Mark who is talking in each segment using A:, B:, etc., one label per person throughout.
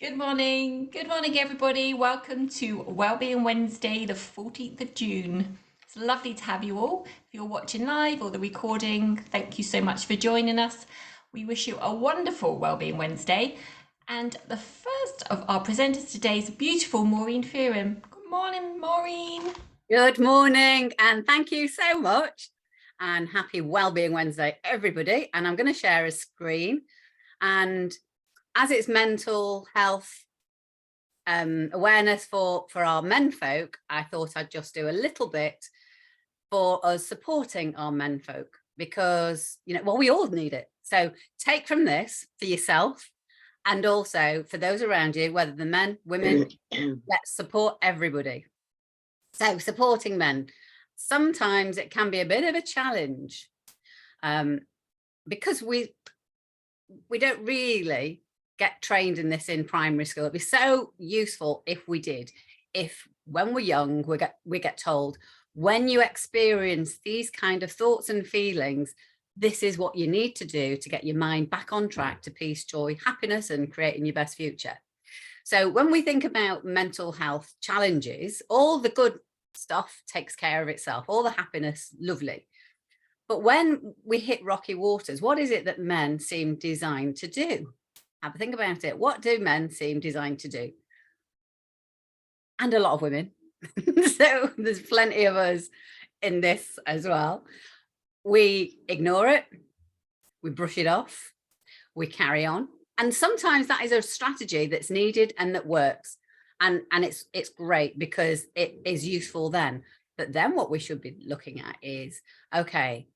A: Good morning. Good morning, everybody. Welcome to Wellbeing Wednesday, the 14th of June. It's lovely to have you all. If you're watching live or the recording, thank you so much for joining us. We wish you a wonderful Wellbeing Wednesday. And the first of our presenters today is beautiful Maureen Fearon. Good morning, Maureen.
B: Good morning, and thank you so much. And happy Wellbeing Wednesday, everybody. And I'm going to share a screen. And as it's mental health awareness for our men folk, I thought I'd just do a little bit for us supporting our men folk because, we all need it. So take from this for yourself and also for those around you, whether the men, women, let's support everybody. So supporting men, sometimes it can be a bit of a challenge because we don't really get trained in this in primary school. It'd be so useful if we did. If when we're young, we get told, when you experience these kind of thoughts and feelings, this is what you need to do to get your mind back on track to peace, joy, happiness, and creating your best future. So when we think about mental health challenges, all the good stuff takes care of itself, all the happiness, lovely. But when we hit rocky waters, what is it that men seem designed to do? Have a think about it. What do men seem designed to do? And a lot of women. So there's plenty of us in this as well. We ignore it, we brush it off, we carry on. And sometimes that is a strategy that's needed and that works. And it's great because it is useful then. But then what we should be looking at is, okay,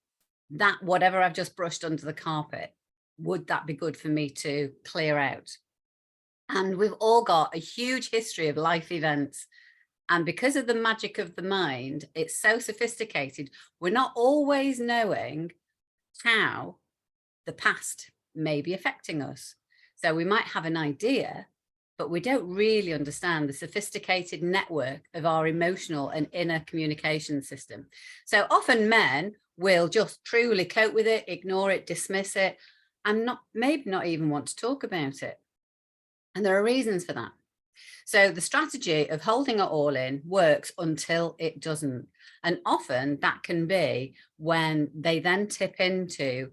B: that whatever I've just brushed under the carpet, would that be good for me to clear out? And we've all got a huge history of life events. And because of the magic of the mind, it's so sophisticated. We're not always knowing how the past may be affecting us. So we might have an idea, but we don't really understand the sophisticated network of our emotional and inner communication system. So often men will just truly cope with it, ignore it, dismiss it, and maybe not even want to talk about it. And there are reasons for that. So the strategy of holding it all in works until it doesn't. And often that can be when they then tip into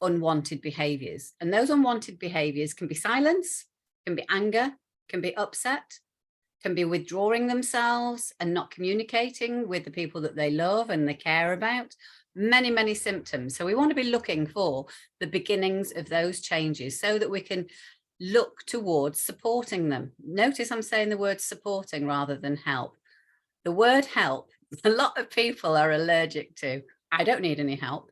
B: unwanted behaviors. And those unwanted behaviors can be silence, can be anger, can be upset, can be withdrawing themselves and not communicating with the people that they love and they care about. Many, many symptoms. So we want to be looking for the beginnings of those changes so that we can look towards supporting them. Notice I'm saying the word supporting rather than help. The word help, a lot of people are allergic to. I don't need any help.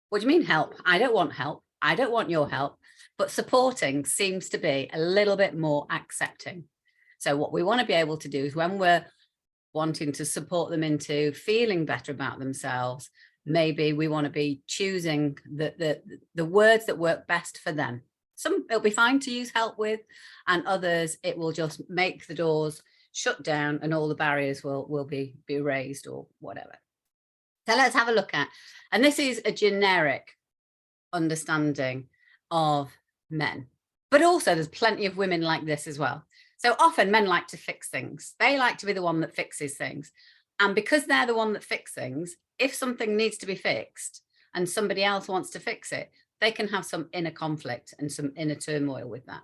B: What do you mean help? I don't want help. I don't want your help. But supporting seems to be a little bit more accepting. So what we want to be able to do is when we're wanting to support them into feeling better about themselves, maybe we want to be choosing the words that work best for them. Some it'll be fine to use help with, and others it will just make the doors shut down and all the barriers will be raised or whatever. So let's have a look at, and this is a generic understanding of men, but also there's plenty of women like this as well. So often men like to fix things. They like to be the one that fixes things. And because they're the one that fixes things, if something needs to be fixed and somebody else wants to fix it, they can have some inner conflict and some inner turmoil with that.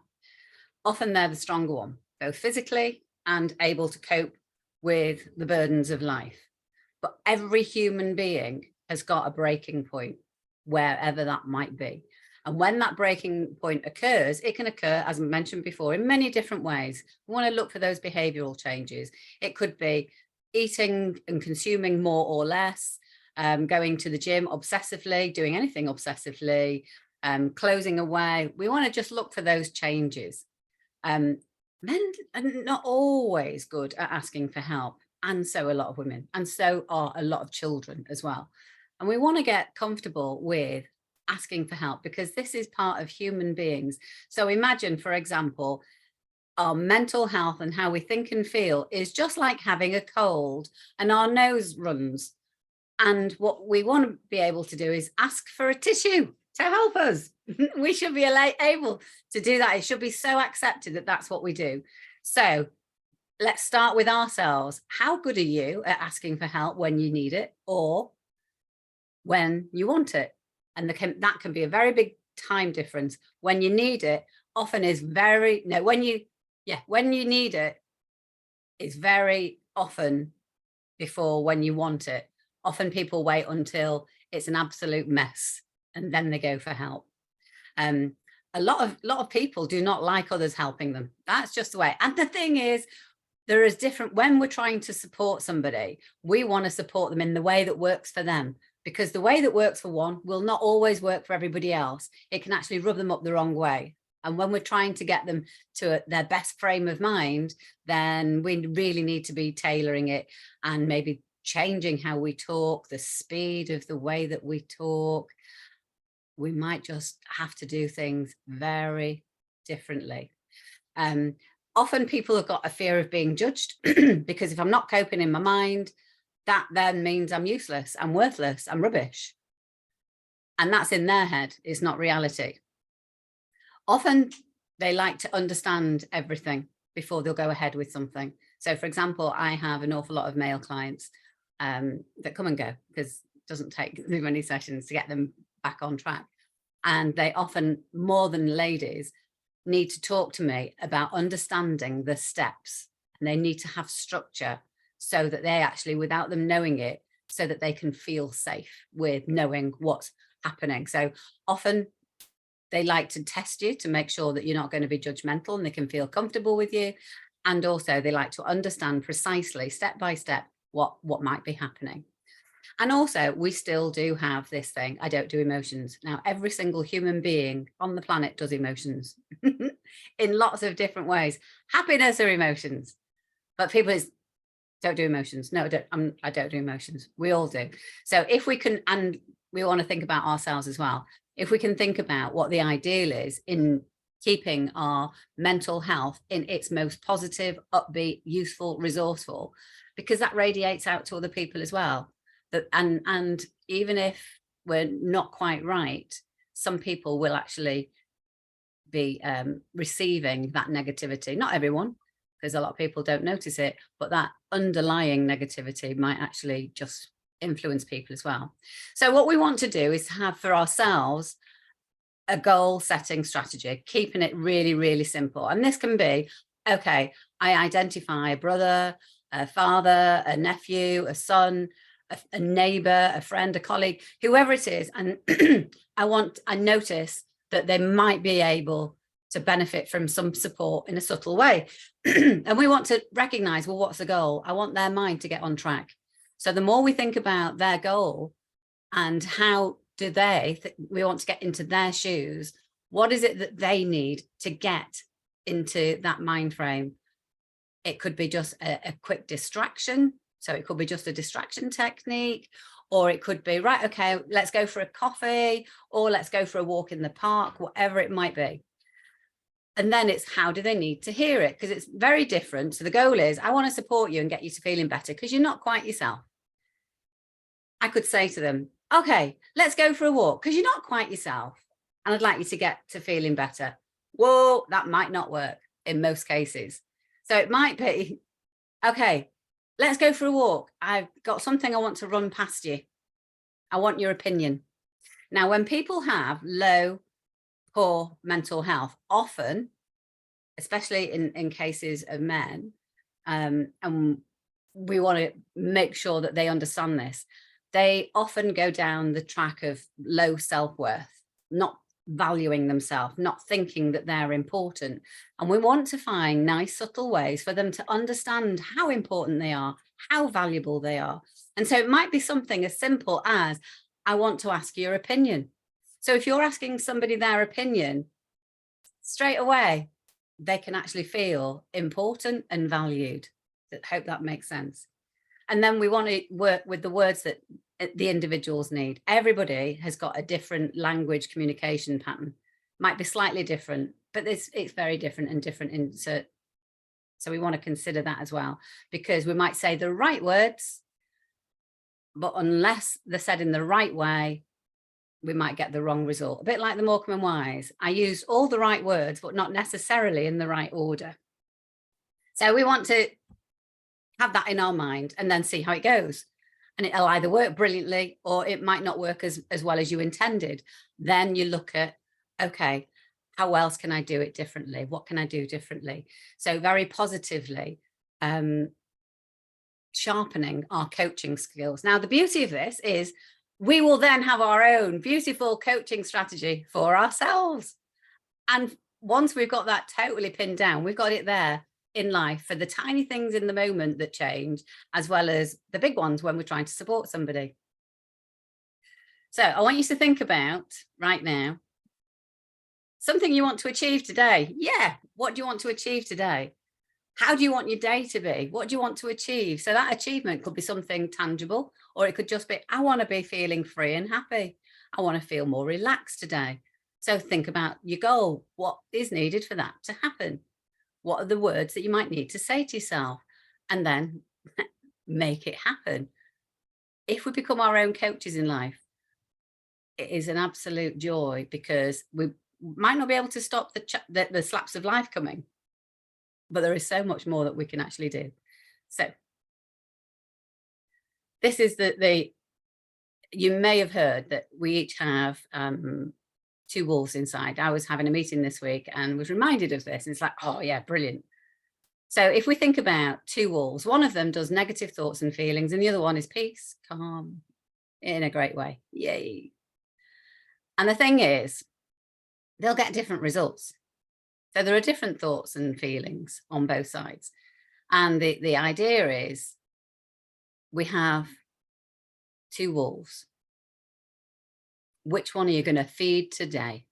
B: Often they're the stronger one, both physically and able to cope with the burdens of life. But every human being has got a breaking point, wherever that might be. And when that breaking point occurs, it can occur, as I mentioned before, in many different ways. We want to look for those behavioral changes. It could be eating and consuming more or less, going to the gym obsessively, doing anything obsessively, closing away. We want to just look for those changes. Men are not always good at asking for help, and so a lot of women, and so are a lot of children as well. And we want to get comfortable with asking for help because this is part of human beings. So imagine, for example, our mental health and how we think and feel is just like having a cold and our nose runs. And what we want to be able to do is ask for a tissue to help us. We should be able to do that. It should be so accepted that that's what we do. So let's start with ourselves. How good are you at asking for help when you need it or when you want it? And that can be a very big time difference. When you need it often is very, no, when you need it is very often before when you want it. Often people wait until it's an absolute mess and then they go for help. A lot of people do not like others helping them. That's just the way. And the thing is, there is different, when we're trying to support somebody, we want to support them in the way that works for them, because the way that works for one will not always work for everybody else. It can actually rub them up the wrong way. And when we're trying to get them to their best frame of mind, then we really need to be tailoring it and maybe changing how we talk, the speed of the way that we talk. We might just have to do things very differently. Often people have got a fear of being judged because if I'm not coping in my mind, that then means I'm useless, I'm worthless, I'm rubbish. And that's in their head, it's not reality. Often they like to understand everything before they'll go ahead with something. So for example, I have an awful lot of male clients that come and go because it doesn't take too many sessions to get them back on track. And they often, more than ladies, need to talk to me about understanding the steps, and they need to have structure so that they actually, without them knowing it, so that they can feel safe with knowing what's happening. So often they like to test you to make sure that you're not going to be judgmental and they can feel comfortable with you. And also they like to understand precisely, step by step, what might be happening. And also, we still do have this thing, I don't do emotions. Now, every single human being on the planet does emotions in lots of different ways. Happiness or emotions. But people don't do emotions. No, I don't do emotions. We all do. So if we can, and we want to think about ourselves as well, if we can think about what the ideal is in keeping our mental health in its most positive, upbeat, useful, resourceful, because that radiates out to other people as well. And even if we're not quite right, some people will actually be receiving that negativity. Not everyone, because a lot of people don't notice it, but that underlying negativity might actually just influence people as well. So what we want to do is have for ourselves a goal setting strategy, keeping it really, really simple. And this can be, okay, I identify a brother, a father, a nephew, a son, a neighbor, a friend, a colleague, whoever it is. And I notice that they might be able to benefit from some support in a subtle way. And we want to recognize, well, what's the goal? I want their mind to get on track. So the more we think about their goal and how do we want to get into their shoes, what is it that they need to get into that mind frame? It could be just a quick distraction. So it could be just a distraction technique, or it could be, right, okay, let's go for a coffee, or let's go for a walk in the park, whatever it might be. And then it's, how do they need to hear it? Because it's very different. So the goal is, I want to support you and get you to feeling better because you're not quite yourself. I could say to them, okay, let's go for a walk because you're not quite yourself. And I'd like you to get to feeling better. Whoa, that might not work in most cases. So it might be, okay, let's go for a walk. I've got something I want to run past you. I want your opinion. Now, when people have low, poor mental health, often, especially in cases of men, and we want to make sure that they understand this, they often go down the track of low self-worth, not valuing themselves, not thinking that they're important. And we want to find nice, subtle ways for them to understand how important they are, how valuable they are. And so it might be something as simple as, I want to ask your opinion. So if you're asking somebody their opinion, straight away, they can actually feel important and valued. I hope that makes sense. And then we want to work with the words that the individuals need. Everybody has got a different language communication pattern. Might be slightly different, but it's very different and different. So we want to consider that as well, because we might say the right words, but unless they're said in the right way, we might get the wrong result. A bit like the Morecambe and Wise. I used all the right words, but not necessarily in the right order. So we want to have that in our mind and then see how it goes. And it'll either work brilliantly or it might not work as well as you intended. Then you look at, okay, how else can I do it differently? What can I do differently? So very positively, sharpening our coaching skills. Now, the beauty of this is we will then have our own beautiful coaching strategy for ourselves. And once we've got that totally pinned down, we've got it there in life for the tiny things in the moment that change, as well as the big ones when we're trying to support somebody. So I want you to think about right now, something you want to achieve today. Yeah. What do you want to achieve today? How do you want your day to be? What do you want to achieve? So that achievement could be something tangible, or it could just be, I want to be feeling free and happy. I want to feel more relaxed today. So think about your goal. What is needed for that to happen? What are the words that you might need to say to yourself? And then make it happen. If we become our own coaches in life, it is an absolute joy, because we might not be able to stop the slaps of life coming, but there is so much more that we can actually do. So this is you may have heard that we each have two wolves inside. I was having a meeting this week and was reminded of this. And it's like, oh yeah, brilliant. So if we think about two wolves, one of them does negative thoughts and feelings, and the other one is peace, calm, in a great way. Yay. And the thing is, they'll get different results. So there are different thoughts and feelings on both sides. And the idea is we have two wolves. Which one are you going to feed today?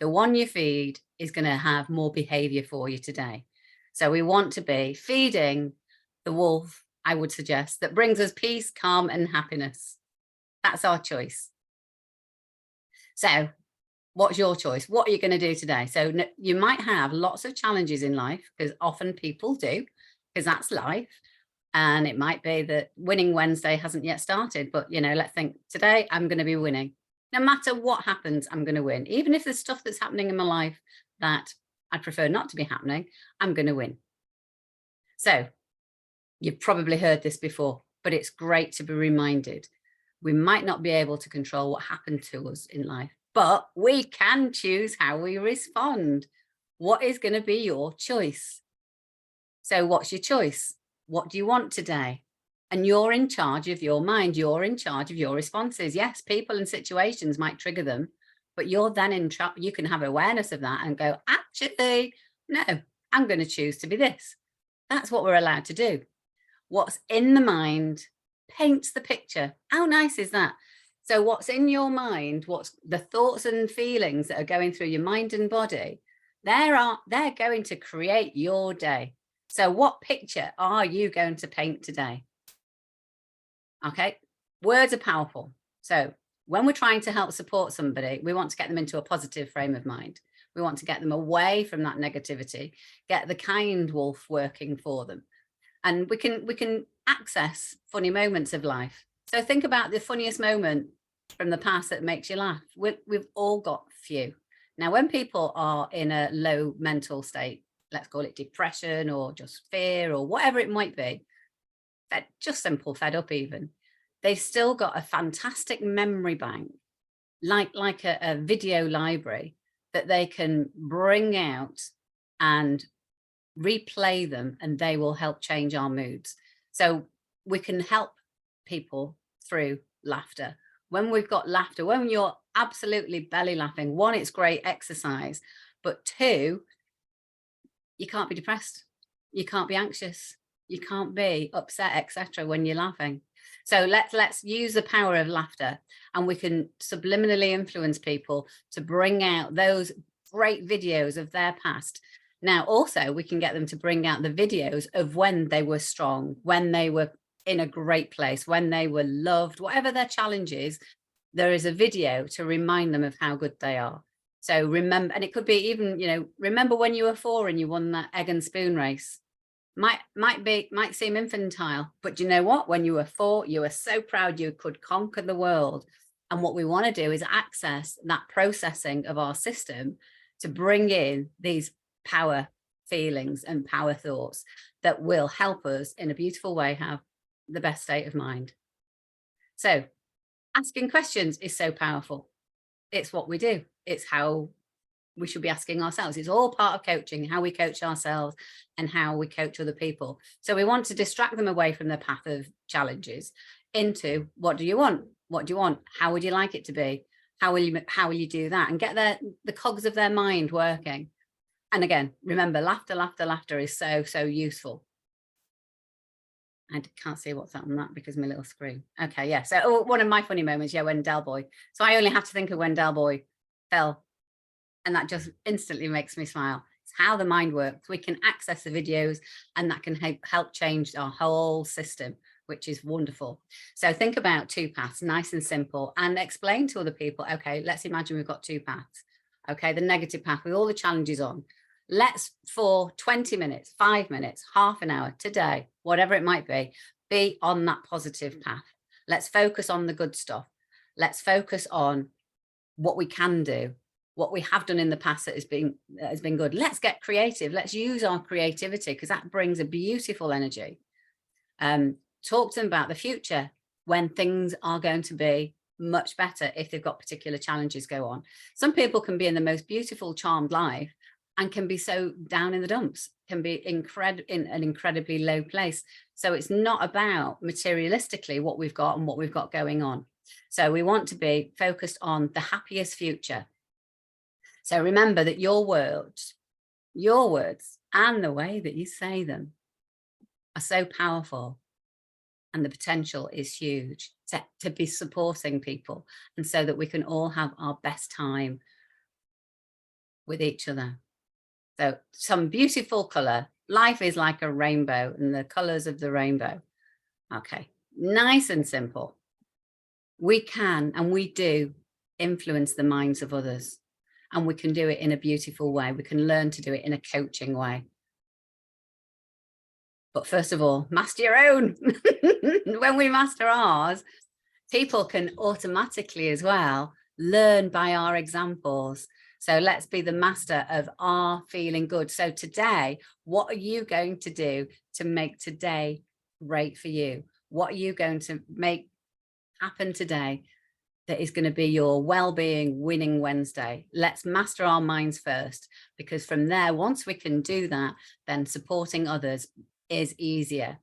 B: The one you feed is going to have more behavior for you today. So we want to be feeding the wolf, I would suggest, that brings us peace, calm, and happiness. That's our choice. So what's your choice? What are you going to do today? So you might have lots of challenges in life, because often people do, because that's life. And it might be that winning Wednesday hasn't yet started, but let's think today I'm going to be winning. No matter what happens, I'm going to win. Even if there's stuff that's happening in my life that I prefer not to be happening, I'm going to win. So you've probably heard this before, but it's great to be reminded. We might not be able to control what happened to us in life, but we can choose how we respond. What is going to be your choice? So what's your choice? What do you want today? And you're in charge of your mind. You're in charge of your responses. Yes, people and situations might trigger them, but you're then in charge. You can have awareness of that and go, actually, no, I'm going to choose to be this. That's what we're allowed to do. What's in the mind paints the picture. How nice is that? So what's in your mind, what's the thoughts and feelings that are going through your mind and body, they're going to create your day. So what picture are you going to paint today? Okay, words are powerful. So when we're trying to help support somebody, we want to get them into a positive frame of mind. We want to get them away from that negativity, get the kind wolf working for them. And we can access funny moments of life. So think about the funniest moment from the past that makes you laugh. We've all got a few. Now, when people are in a low mental state, let's call it depression or just fear or whatever it might be, just simple fed up even, they've still got a fantastic memory bank, like a video library that they can bring out and replay them, and they will help change our moods. So we can help people through laughter. When we've got laughter, when you're absolutely belly laughing, one, it's great exercise, but two, you can't be depressed, you can't be anxious, you can't be upset, etc. when you're laughing. So let's use the power of laughter, and we can subliminally influence people to bring out those great videos of their past. Now, also, we can get them to bring out the videos of when they were strong, when they were in a great place, when they were loved, whatever their challenge is, there is a video to remind them of how good they are. So remember, and it could be even, remember when you were 4 and you won that egg and spoon race. Might seem infantile, but you know what? When you were 4, you were so proud you could conquer the world. And what we want to do is access that processing of our system to bring in these power feelings and power thoughts that will help us in a beautiful way have the best state of mind. So asking questions is so powerful. It's what we do. It's how we should be asking ourselves. It's all part of coaching, how we coach ourselves and how we coach other people. So we want to distract them away from the path of challenges into what do you want? What do you want? How would you like it to be? How will you do that? And get the cogs of their mind working. And again, remember, laughter is so, so useful. I can't see what's on that because my little screen. Okay, yeah. So one of my funny moments, yeah, when Del Boy. So I only have to think of when Del Boy fell. And that just instantly makes me smile. It's how the mind works. We can access the videos and that can help change our whole system, which is wonderful. So think about two paths, nice and simple, and explain to other people, okay, let's imagine we've got two paths. Okay, the negative path with all the challenges on. Let's, for 20 minutes, 5 minutes, half an hour today, whatever it might be on that positive path. Let's focus on the good stuff. Let's focus on what we can do, what we have done in the past that has been good. Let's get creative. Let's use our creativity because that brings a beautiful energy. Talk to them about the future when things are going to be much better if they've got particular challenges go on. Some people can be in the most beautiful, charmed life and can be so down in the dumps, can be in an incredibly low place. So it's not about materialistically what we've got and what we've got going on. So we want to be focused on the happiest future. So remember that your words and the way that you say them are so powerful, and the potential is huge to be supporting people, and so that we can all have our best time with each other. So some beautiful color. Life is like a rainbow and the colors of the rainbow. Okay, nice and simple. We can and we do influence the minds of others. And we can do it in a beautiful way. We can learn to do it in a coaching way. But first of all, master your own. When we master ours, people can automatically as well learn by our examples. So let's be the master of our feeling good. So today, what are you going to do to make today great for you? What are you going to make happen today that is going to be your well-being winning Wednesday? Let's master our minds first, because from there, once we can do that, then supporting others is easier.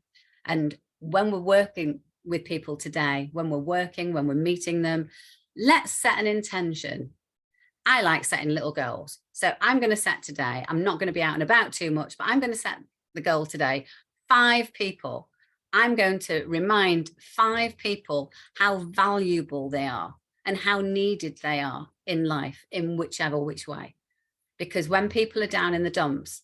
B: And when we're working with people today, when we're meeting them, let's set an intention. I like setting little goals. So I'm going to set today, I'm not going to be out and about too much, but I'm going to set the goal today, 5 people. I'm going to remind 5 people how valuable they are and how needed they are in life, in which way. Because when people are down in the dumps,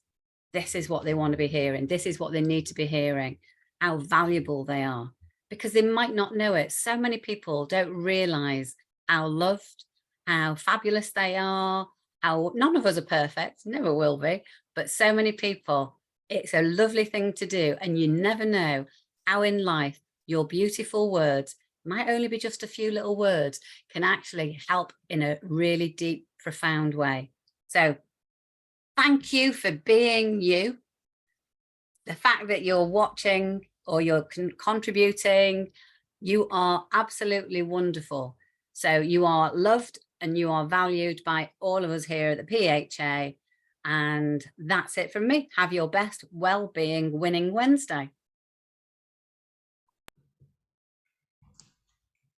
B: this is what they want to be hearing. This is what they need to be hearing, how valuable they are, because they might not know it. So many people don't realize how loved, how fabulous they are, how none of us are perfect, never will be, but so many people, it's a lovely thing to do. And you never know how in life your beautiful words, might only be just a few little words, can actually help in a really deep, profound way. So thank you for being you. The fact that you're watching or you're contributing, you are absolutely wonderful. So you are loved and you are valued by all of us here at the PHA. And that's it from me. Have your best well-being winning Wednesday.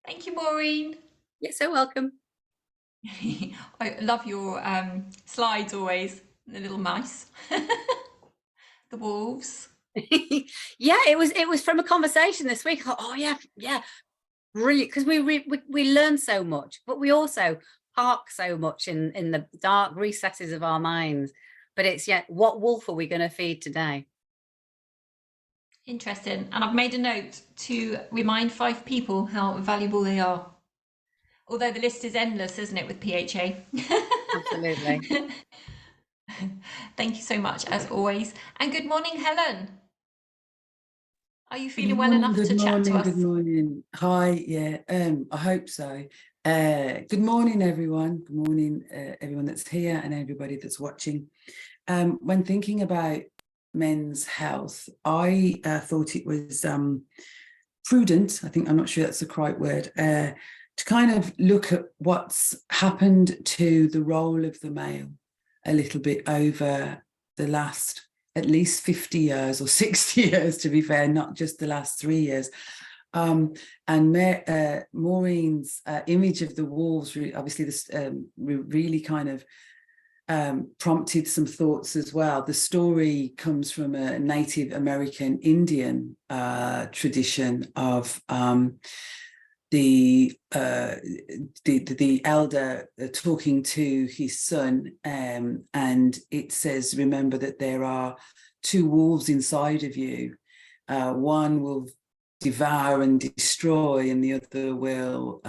A: Thank you, Maureen.
B: You're so welcome.
A: I love your slides always. The little mice, the wolves.
B: Yeah, it was from a conversation this week. Oh yeah, brilliant, because we learn so much, but we also park so much in the dark recesses of our minds. But it's, yeah, what wolf are we going to feed today?
A: Interesting. And I've made a note to remind 5 people how valuable they are. Although the list is endless, isn't it, with PHA?
B: Absolutely.
A: Thank you so much, as always. And good morning, Helen. Are you feeling
C: Good
A: well
C: morning,
A: enough
C: good
A: to chat to
C: morning,
A: us?
C: good morning. Hi, yeah, I hope so. Good morning, everyone. Good morning, everyone that's here and everybody that's watching. When thinking about men's health, I thought it was prudent, I'm not sure that's the correct word, to kind of look at what's happened to the role of the male a little bit over the last at least 50 years or 60 years, to be fair, not just the last 3 years. And Maureen's image of the wolves, obviously this really kind of prompted some thoughts as well. The story comes from a Native American Indian tradition of the elder talking to his son, and it says, remember that there are two wolves inside of you. One will devour and destroy, and the other will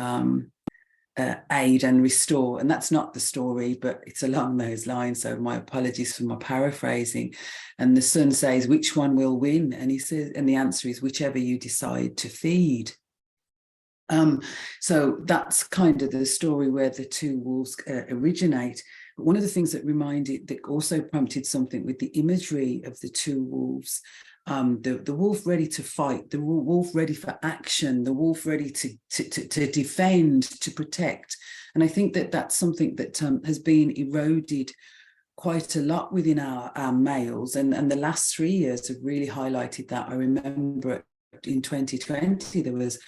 C: aid and restore. And that's not the story, but it's along those lines. So my apologies for my paraphrasing. And the son says, which one will win? And he says, and the answer is whichever you decide to feed. So that's kind of the story where the two wolves originate. But one of the things that also prompted something with the imagery of the two wolves, the wolf ready to fight, the wolf ready for action, the wolf ready to defend, to protect. And I think that that's something that has been eroded quite a lot within our males. And the last 3 years have really highlighted that. I remember in 2020, there was,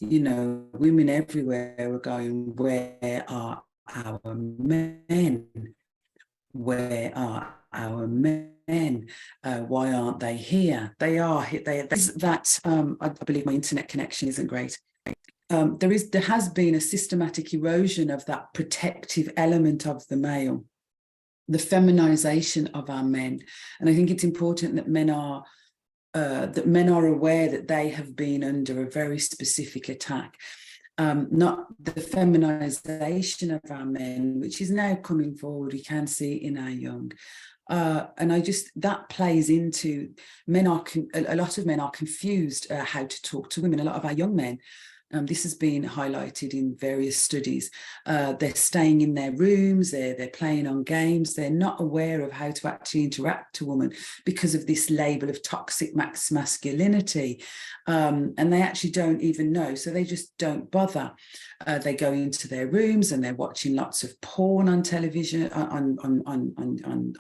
C: women everywhere were going, where are our men? Where are our men? Why aren't they here? They are here. I believe my internet connection isn't great. There has been a systematic erosion of that protective element of the male, the feminization of our men. And I think it's important that men are aware that they have been under a very specific attack. Not the feminization of our men, which is now coming forward. We can see it in our young. And that plays into a lot of men are confused how to talk to women. A lot of our young men, this has been highlighted in various studies. They're staying in their rooms, they're playing on games, they're not aware of how to actually interact to a woman because of this label of toxic masculinity. And they actually don't even know, so they just don't bother. They go into their rooms and they're watching lots of porn on television,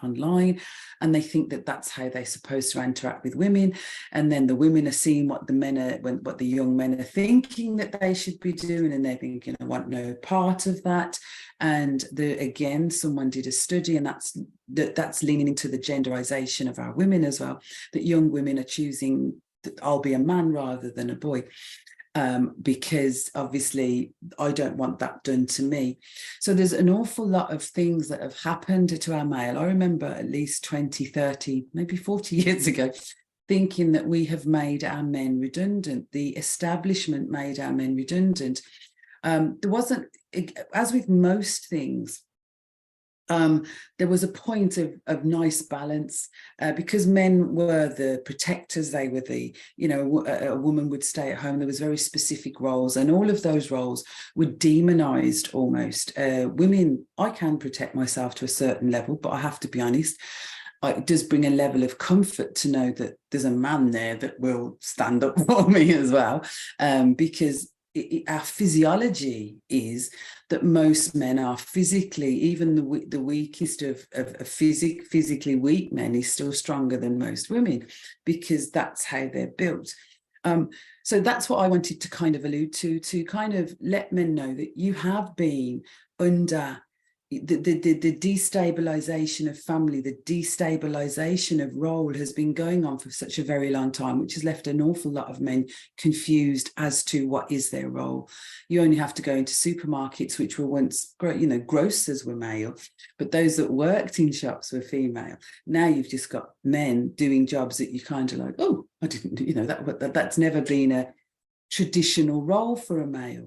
C: online, and they think that that's how they're supposed to interact with women. And then the women are seeing what the young men are thinking that they should be doing, and they're thinking, I want no part of that. And again, someone did a study, and that's leaning into the genderization of our women as well, that young women are choosing that I'll be a man rather than a boy, because obviously I don't want that done to me. So there's an awful lot of things that have happened to our male. I remember at least 20, 30, maybe 40 years ago, thinking that we have made our men redundant. The establishment made our men redundant. There wasn't, as with most things, there was a point of nice balance, because men were the protectors. They were a woman would stay at home. There was very specific roles, and all of those roles were demonized almost. Women, I can protect myself to a certain level, but I have to be honest, it does bring a level of comfort to know that there's a man there that will stand up for me as well, because our physiology is that most men are physically, even the weakest of physically weak men is still stronger than most women, because that's how they're built. So that's what I wanted to kind of allude to kind of let men know that you have been under the destabilization of family, the destabilization of role has been going on for such a very long time, which has left an awful lot of men confused as to what is their role. You only have to go into supermarkets, which were once, grocers were male, but those that worked in shops were female. Now you've just got men doing jobs that you kind of like, oh, I didn't, that's never been a traditional role for a male.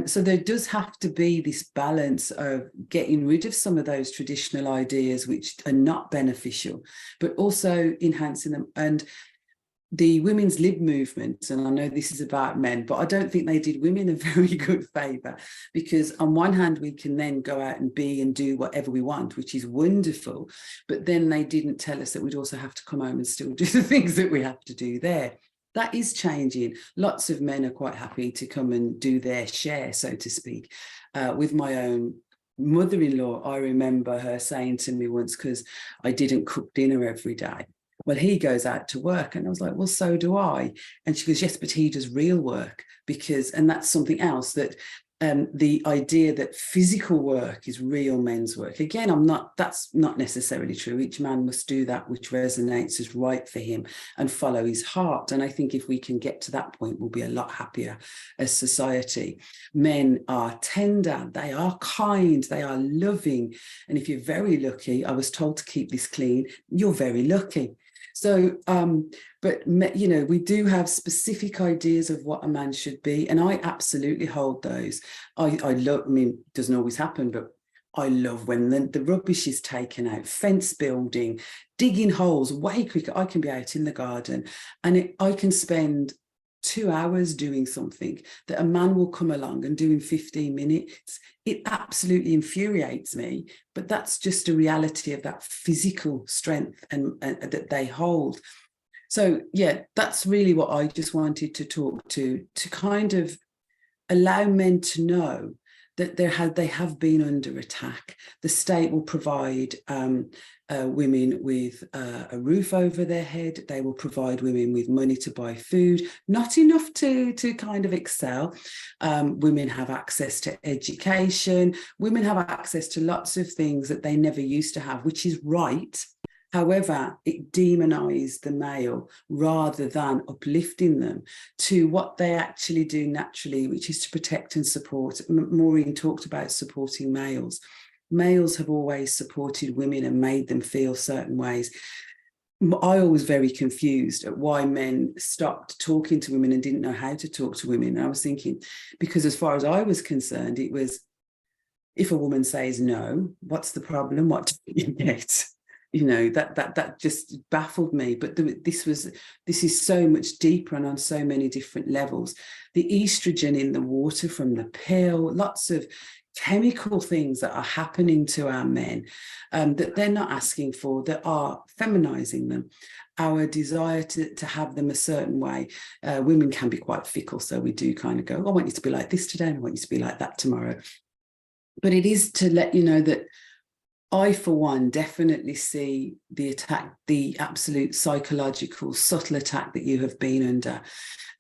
C: So there does have to be this balance of getting rid of some of those traditional ideas which are not beneficial, but also enhancing them. And the women's lib movement, and I know this is about men, but I don't think they did women a very good favour, because on one hand we can then go out and be and do whatever we want, which is wonderful, but then they didn't tell us that we'd also have to come home and still do the things that we have to do there. That is changing. Lots of men are quite happy to come and do their share, so to speak. With my own mother-in-law, I remember her saying to me once, because I didn't cook dinner every day, well, he goes out to work. And I was like, well, so do I. And she goes, yes, but he does real work, because, and that's something else, that the idea that physical work is real men's work. Again, that's not necessarily true. Each man must do that which resonates as right for him and follow his heart. And I think if we can get to that point, we'll be a lot happier as society. Men are tender, they are kind, they are loving. And if you're very lucky, I was told to keep this clean, you're very lucky. So, but, you know, we do have specific ideas of what a man should be. And I absolutely hold those. I love, I mean, it doesn't always happen, but I love when the rubbish is taken out, fence building, digging holes way quicker. I can be out in the garden and I can spend 2 hours doing something that a man will come along and do in 15 minutes. It absolutely infuriates me, but that's just a reality of that physical strength and that they hold. So yeah, that's really what I just wanted to talk to kind of allow men to know that they have been under attack. The state will provide women with a roof over their head. They will provide women with money to buy food, not enough to kind of excel. Women have access to education. Women have access to lots of things that they never used to have, which is right. However, it demonized the male rather than uplifting them to what they actually do naturally, which is to protect and support. Maureen talked about supporting males. Males have always supported women and made them feel certain ways. I was very confused at why men stopped talking to women and didn't know how to talk to women. And I was thinking, because as far as I was concerned, it was, if a woman says no, what's the problem? What do you get? You know, that just baffled me. But this is so much deeper and on so many different levels. The estrogen in the water from the pill, lots of chemical things that are happening to our men that they're not asking for, that are feminizing them. Our desire to have them a certain way. Women can be quite fickle, so we do kind of go, I want you to be like this today, and I want you to be like that tomorrow. But it is to let you know that I, for one, definitely see the attack, the absolute psychological, subtle attack that you have been under.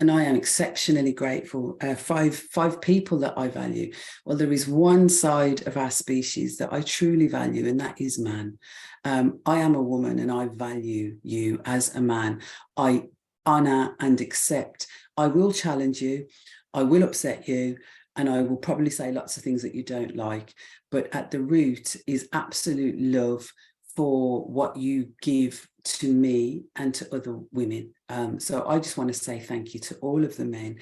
C: And I am exceptionally grateful. Five people that I value. Well, there is one side of our species that I truly value, and that is man. I am a woman and I value you as a man. I honour and accept. I will challenge you. I will upset you. And I will probably say lots of things that you don't like, but at the root is absolute love for what you give to me and to other women. So I just want to say thank you to all of the men.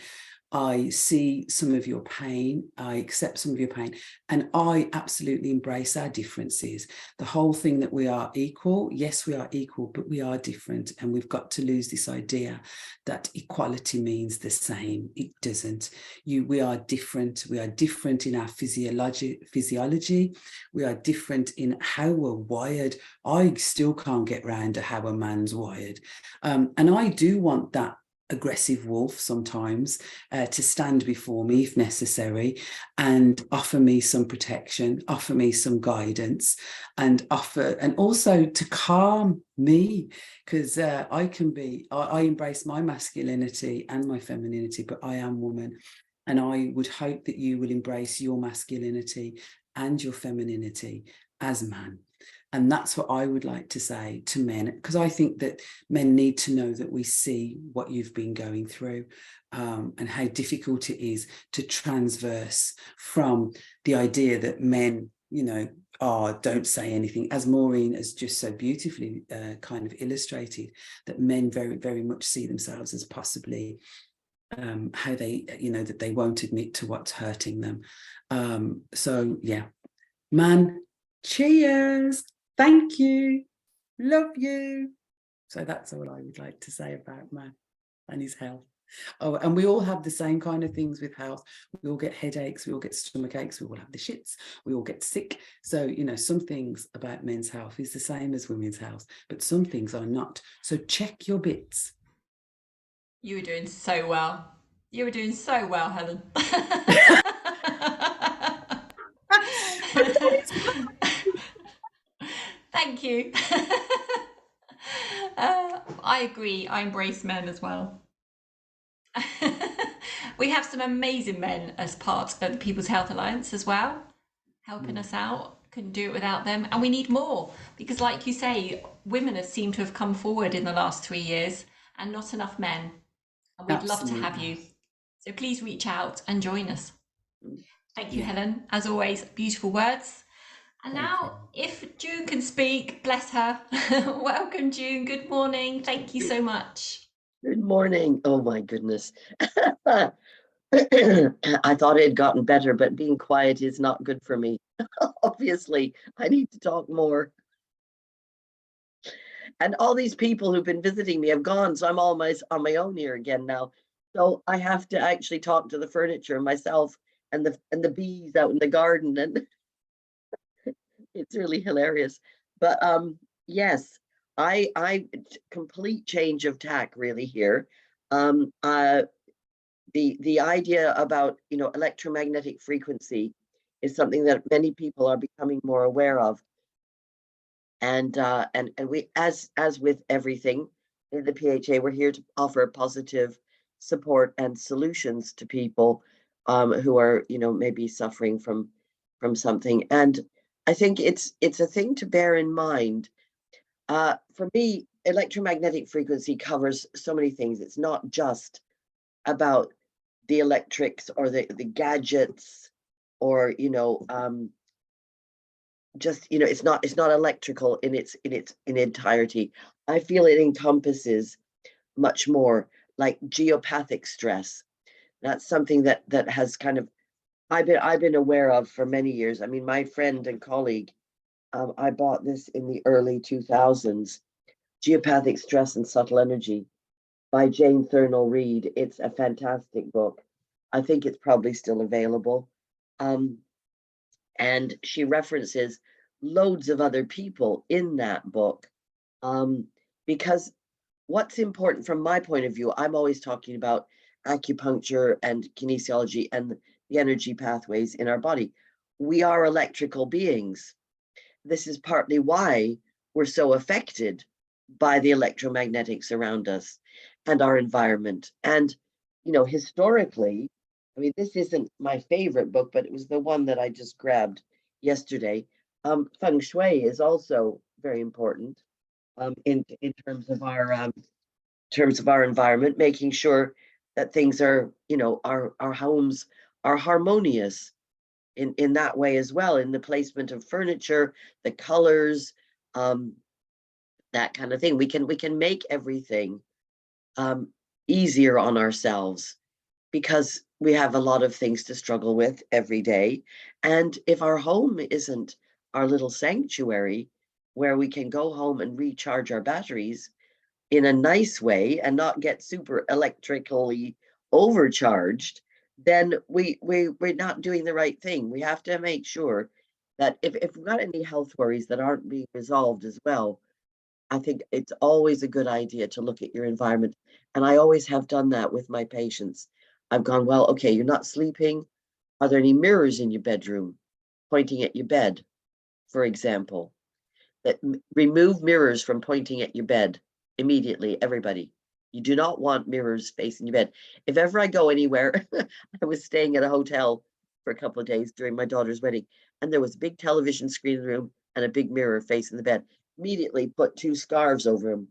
C: I see some of your pain, I accept some of your pain, and I absolutely embrace our differences. The whole thing that we are equal, yes, we are equal, but we are different, and we've got to lose this idea that equality means the same. It doesn't. We are different. We are different in our physiology. We are different in how we're wired. I still can't get round to how a man's wired. And I do want that aggressive wolf sometimes to stand before me if necessary and offer me some protection, offer me some guidance, and also to calm me, because I embrace my masculinity and my femininity, but I am woman, and I would hope that you will embrace your masculinity and your femininity as man. And that's what I would like to say to men, because I think that men need to know that we see what you've been going through and how difficult it is to transverse from the idea that men, you know, don't say anything, as Maureen has just so beautifully kind of illustrated, that men very, very much see themselves as possibly how they, you know, that they won't admit to what's hurting them. So, yeah, man, cheers. Thank you. Love you. So that's all I would like to say about man and his health. Oh, and we all have the same kind of things with health. We all get headaches, we all get stomach aches, we all have the shits, we all get sick. So, you know, some things about men's health is the same as women's health, but some things are not. So check your bits.
A: You were doing so well. You were doing so well, Helen. Thank you. I agree. I embrace men as well. We have some amazing men as part of the People's Health Alliance as well, helping us out. Couldn't do it without them. And we need more because, like you say, women have seemed to have come forward in the last 3 years and not enough men. And we'd love to have you. So please reach out and join us. Thank you, Helen. As always, beautiful words. And now, if June can speak, bless her. Welcome, June. Good morning. Thank you so much.
D: Good morning. Oh my goodness. I thought it had gotten better, but being quiet is not good for me. Obviously, I need to talk more. And all these people who've been visiting me have gone, so I'm almost on my own here again now. So I have to actually talk to the furniture myself and the bees out in the garden, and it's really hilarious. But yes, I complete change of tack really here. The idea about, you know, electromagnetic frequency is something that many people are becoming more aware of. And we, as with everything in the PHA, we're here to offer positive support and solutions to people who are, you know, maybe suffering from something. And I think it's a thing to bear in mind. For me, electromagnetic frequency covers so many things. It's not just about the electrics or the gadgets, or, you know, just, you know, it's not electrical in its entirety. I feel it encompasses much more, like geopathic stress. That's something that has kind of I've been aware of for many years. I mean, my friend and colleague, I bought this in the early 2000s, Geopathic Stress and Subtle Energy by Jane Thurnell Reed. It's a fantastic book. I think it's probably still available. And she references loads of other people in that book. Because what's important from my point of view, I'm always talking about acupuncture and kinesiology and the energy pathways in our body. We are electrical beings. This is partly why we're so affected by the electromagnetics around us and our environment. And, you know, historically, I mean, this isn't my favorite book, but it was the one that I just grabbed yesterday. Feng Shui is also very important in terms of our environment, making sure that things are, you know, our homes are harmonious in that way as well, in the placement of furniture, the colors, that kind of thing. We can make everything easier on ourselves, because we have a lot of things to struggle with every day. And if our home isn't our little sanctuary where we can go home and recharge our batteries in a nice way and not get super electrically overcharged, then we're not doing the right thing. We have to make sure that if we've got any health worries that aren't being resolved as well, I think it's always a good idea to look at your environment. And I always have done that with my patients. I've gone, well, okay, you're not sleeping. Are there any mirrors in your bedroom pointing at your bed, for example? That remove mirrors from pointing at your bed immediately, everybody. You do not want mirrors facing your bed. If ever I go anywhere, I was staying at a hotel for a couple of days during my daughter's wedding, and there was a big television screen in the room and a big mirror facing the bed. Immediately put 2 scarves over them.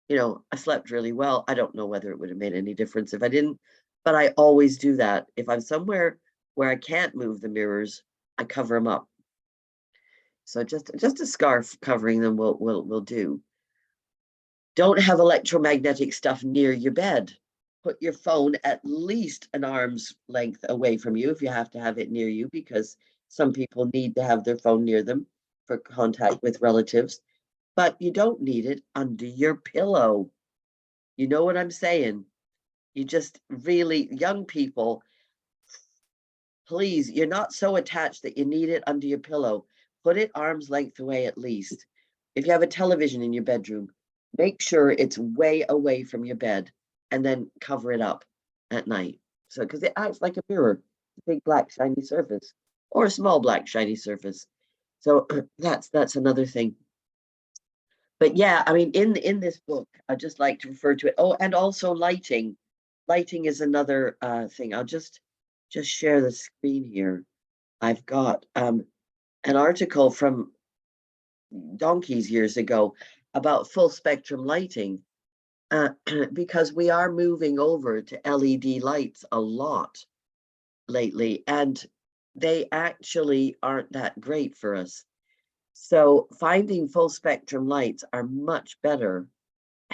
D: You know, I slept really well. I don't know whether it would have made any difference if I didn't, but I always do that. If I'm somewhere where I can't move the mirrors, I cover them up. So just a scarf covering them will do. Don't have electromagnetic stuff near your bed. Put your phone at least an arm's length away from you if you have to have it near you, because some people need to have their phone near them for contact with relatives. but you don't need it under your pillow. You know what I'm saying? You just really, young people, please, you're not so attached that you need it under your pillow. Put it arm's length away at least. If you have a television in your bedroom, make sure it's way away from your bed and then cover it up at night. So, because it acts like a mirror, a big black shiny surface or a small black shiny surface. So that's another thing. But yeah, I mean, in this book, I just like to refer to it. Oh, and also lighting. Lighting is another thing. I'll just share the screen here. I've got an article from donkeys years ago about full spectrum lighting, because we are moving over to LED lights a lot lately, and they actually aren't that great for us. So finding full spectrum lights are much better.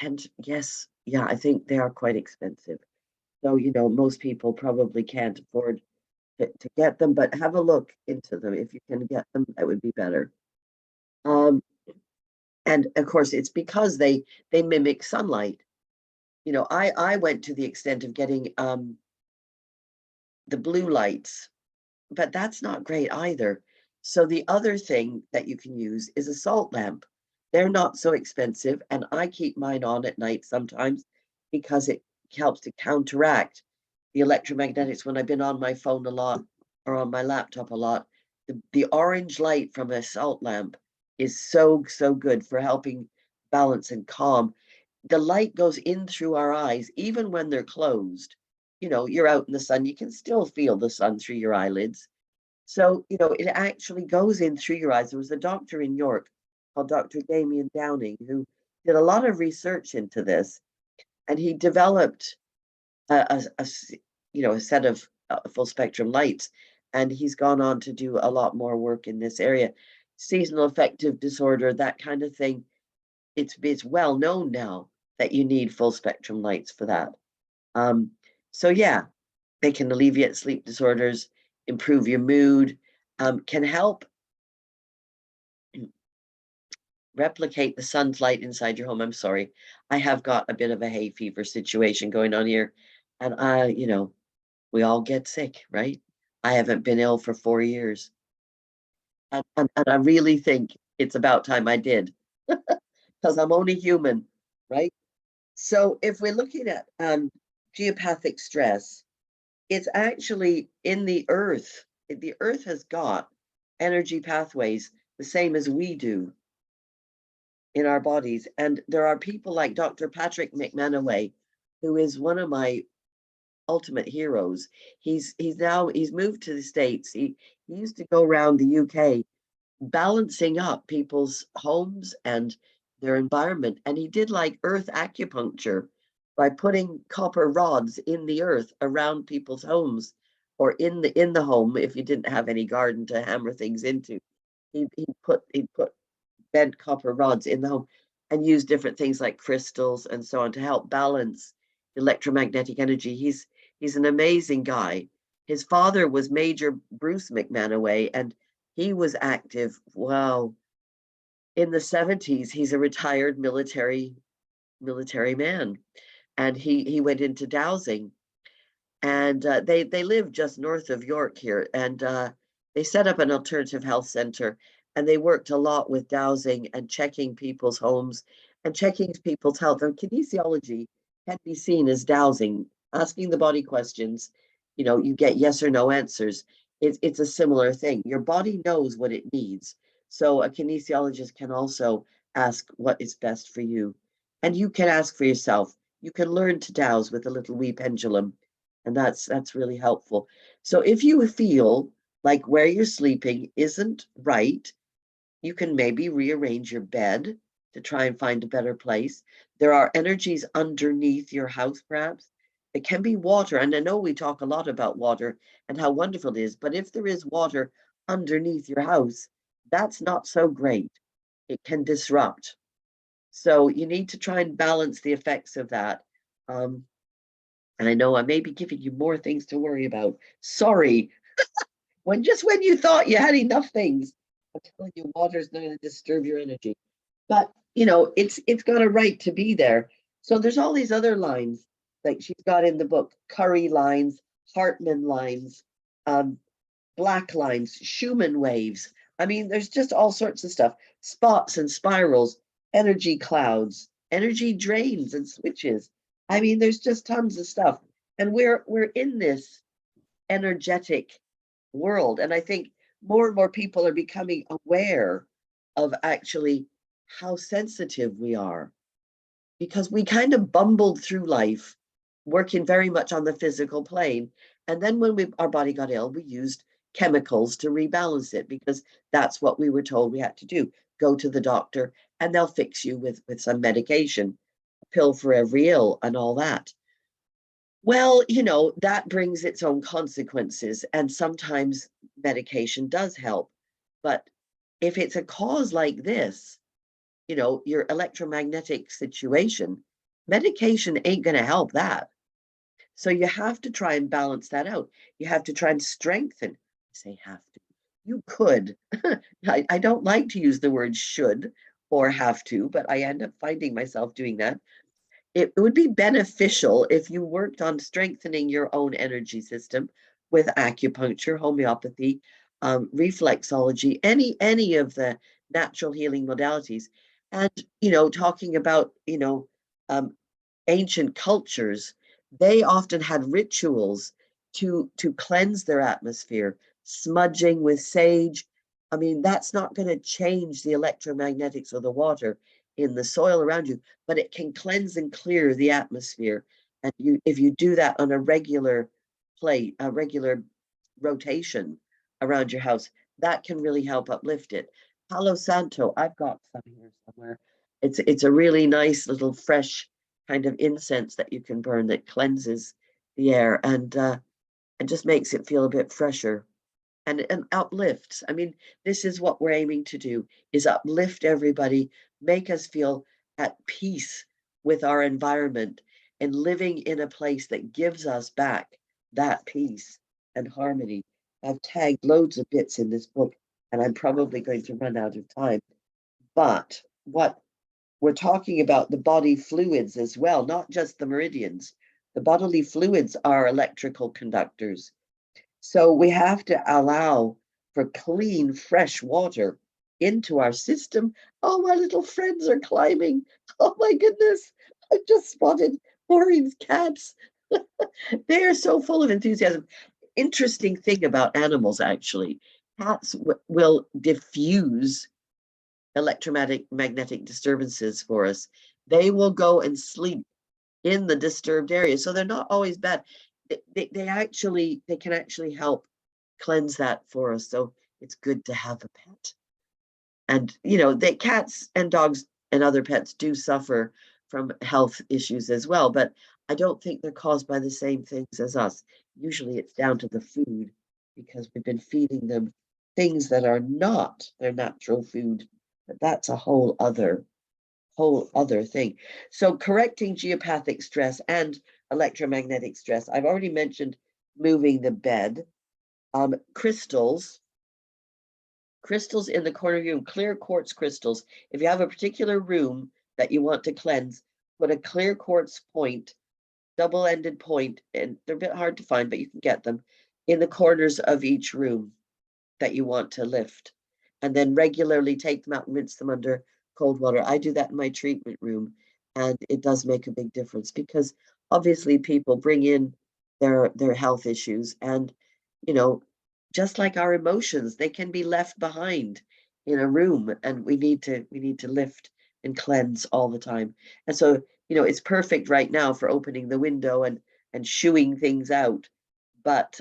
D: And yes, yeah, I think they are quite expensive. So, most people probably can't afford to get them, but have a look into them. If you can get them, that would be better. And of course, it's because they mimic sunlight. I went to the extent of getting the blue lights, but that's not great either. So the other thing that you can use is a salt lamp. They're not so expensive, and I keep mine on at night sometimes because it helps to counteract the electromagnetics when I've been on my phone a lot or on my laptop a lot. The orange light from a salt lamp is so good for helping balance and calm. The light goes in through our eyes, even when they're closed. You're out in the sun, you can still feel the sun through your eyelids. So, it actually goes in through your eyes. There was a doctor in York called Dr. Damien Downing who did a lot of research into this, and he developed a set of full spectrum lights, and he's gone on to do a lot more work in this area. Seasonal affective disorder, that kind of thing. It's well known now that you need full spectrum lights for that. So yeah, they can alleviate sleep disorders, improve your mood, can help replicate the sun's light inside your home. I'm sorry, I have got a bit of a hay fever situation going on here, and we all get sick, right? I haven't been ill for 4 years, and I really think it's about time I did, because I'm only human, right? So if we're looking at geopathic stress, it's actually in the earth. The earth has got energy pathways the same as we do in our bodies. And there are people like Dr. Patrick McManaway, who is one of my ultimate heroes. He's moved to the States. He used to go around the UK balancing up people's homes and their environment. And he did like earth acupuncture by putting copper rods in the earth around people's homes, or in the home if you didn't have any garden to hammer things into. He'd put bent copper rods in the home and use different things like crystals and so on to help balance electromagnetic energy. He's an amazing guy. His father was Major Bruce McManaway, and he was active, wow, in the 70s. He's a retired military man, and he went into dowsing, and they live just north of York here, and they set up an alternative health center, and they worked a lot with dowsing and checking people's homes and checking people's health. And kinesiology can be seen as dowsing, asking the body questions. You get yes or no answers. It's a similar thing. Your body knows what it needs. So a kinesiologist can also ask what is best for you. And you can ask for yourself. You can learn to dowse with a little wee pendulum. And that's really helpful. So if you feel like where you're sleeping isn't right, you can maybe rearrange your bed to try and find a better place. There are energies underneath your house, perhaps. It can be water. And I know we talk a lot about water and how wonderful it is, but if there is water underneath your house, that's not so great. It can disrupt. So you need to try and balance the effects of that. And I know I may be giving you more things to worry about. Sorry. When you thought you had enough things, I'm telling you, water's not going to disturb your energy. but it's got a right to be there. So there's all these other lines, like she's got in the book, Curry lines, Hartman lines, um, black lines, Schumann waves. I mean, there's just all sorts of stuff, spots and spirals, energy clouds, energy drains and switches. I mean, there's just tons of stuff. And we're in this energetic world. And I think more and more people are becoming aware of actually how sensitive we are, because we kind of bumbled through life working very much on the physical plane. And then when our body got ill, we used chemicals to rebalance it, because that's what we were told we had to do. Go to the doctor and they'll fix you with some medication, a pill for every ill and all that. Well, that brings its own consequences, and sometimes medication does help. But if it's a cause like this, your electromagnetic situation, medication ain't going to help that. So you have to try and balance that out. You have to try and strengthen. I say have to. You could. I don't like to use the word should or have to, but I end up finding myself doing that. It would be beneficial if you worked on strengthening your own energy system with acupuncture, homeopathy, reflexology, any of the natural healing modalities. And talking about um, ancient cultures, they often had rituals to cleanse their atmosphere, smudging with sage. I mean, that's not going to change the electromagnetics of the water in the soil around you, but it can cleanse and clear the atmosphere. And if you do that on a regular rotation around your house, that can really help uplift it. Palo Santo, I've got some here somewhere. It's a really nice little fresh kind of incense that you can burn that cleanses the air and just makes it feel a bit fresher and uplifts. I mean, this is what we're aiming to do, is uplift everybody, make us feel at peace with our environment and living in a place that gives us back that peace and harmony. I've tagged loads of bits in this book, and I'm probably going to run out of time. But what we're talking about, the body fluids as well, not just the meridians. The bodily fluids are electrical conductors. So we have to allow for clean, fresh water into our system. Oh, my little friends are climbing. Oh my goodness, I've just spotted Maureen's cats. They are so full of enthusiasm. Interesting thing about animals, actually, cats will diffuse electromagnetic disturbances for us. They will go and sleep in the disturbed area, so they're not always bad. They can actually help cleanse that for us. So it's good to have a pet. And cats and dogs and other pets do suffer from health issues as well, but I don't think they're caused by the same things as us. Usually it's down to the food, because we've been feeding them things that are not their natural food. But that's a whole other thing. So correcting geopathic stress and electromagnetic stress. I've already mentioned moving the bed. Crystals in the corner of your room, clear quartz crystals. If you have a particular room that you want to cleanse, put a clear quartz point, double-ended point, and they're a bit hard to find, but you can get them, in the corners of each room that you want to lift. And then regularly take them out and rinse them under cold water. I do that in my treatment room, and it does make a big difference, because obviously people bring in their health issues, and just like our emotions, they can be left behind in a room, and we need to lift and cleanse all the time. And so it's perfect right now for opening the window and shooing things out. But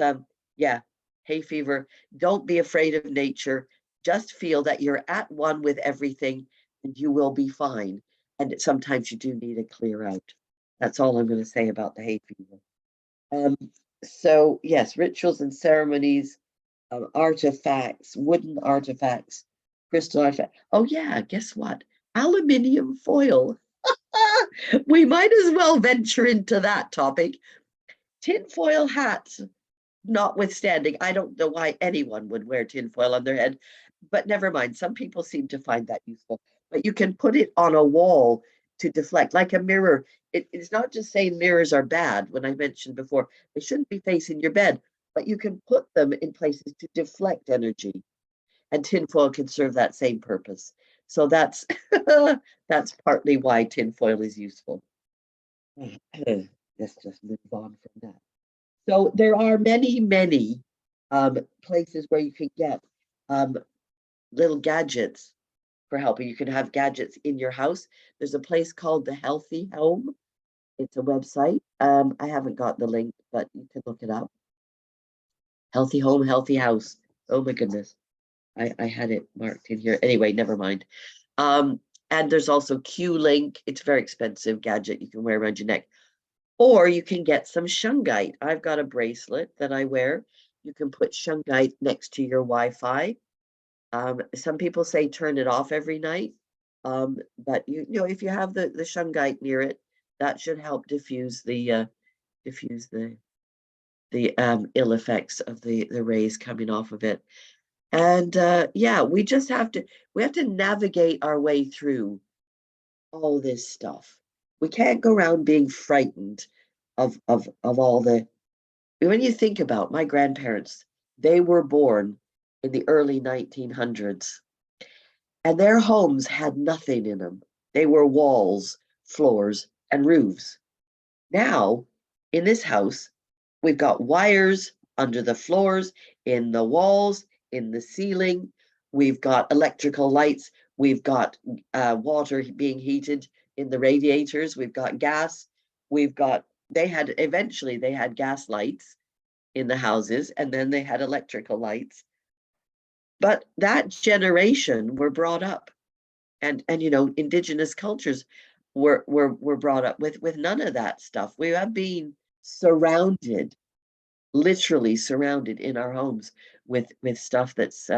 D: yeah, hay fever, don't be afraid of nature. Just feel that you're at one with everything and you will be fine. And sometimes you do need a clear out. That's all I'm going to say about the hay fever. So yes, rituals and ceremonies, artifacts, wooden artifacts, crystal artifacts. Oh yeah, guess what? Aluminium foil. We might as well venture into that topic. Tinfoil hats notwithstanding, I don't know why anyone would wear tinfoil on their head, but never mind. Some people seem to find that useful. But you can put it on a wall to deflect, like a mirror. It's not just saying mirrors are bad. When I mentioned before, they shouldn't be facing your bed, but you can put them in places to deflect energy, and tinfoil can serve that same purpose. So that's that's partly why tinfoil is useful. Let's just move on from that. So there are many, many places where you can get um, little gadgets for helping. You can have gadgets in your house. There's a place called the Healthy Home. It's a website. I haven't got the link, but you can look it up. Healthy Home, Healthy House. Oh my goodness. I had it marked in here. Anyway, never mind. And there's also Q-Link. It's a very expensive gadget you can wear around your neck. Or you can get some shungite. I've got a bracelet that I wear. You can put shungite next to your Wi-Fi. Some people say turn it off every night. But you know, if you have the shungite near it, that should help diffuse the ill effects of the rays coming off of it. And yeah, we have to navigate our way through all this stuff. We can't go around being frightened of all the. When you think about my grandparents, they were born in the early 1900s, and their homes had nothing in them. They were walls, floors, and roofs. Now, in this house, we've got wires under the floors, in the walls, in the ceiling. We've got electrical lights. We've got water being heated in the radiators. We've got gas. Eventually they had gas lights in the houses, and then they had electrical lights. But that generation were brought up, and you know, indigenous cultures were brought up with none of that stuff. We have been surrounded, literally surrounded in our homes with stuff that's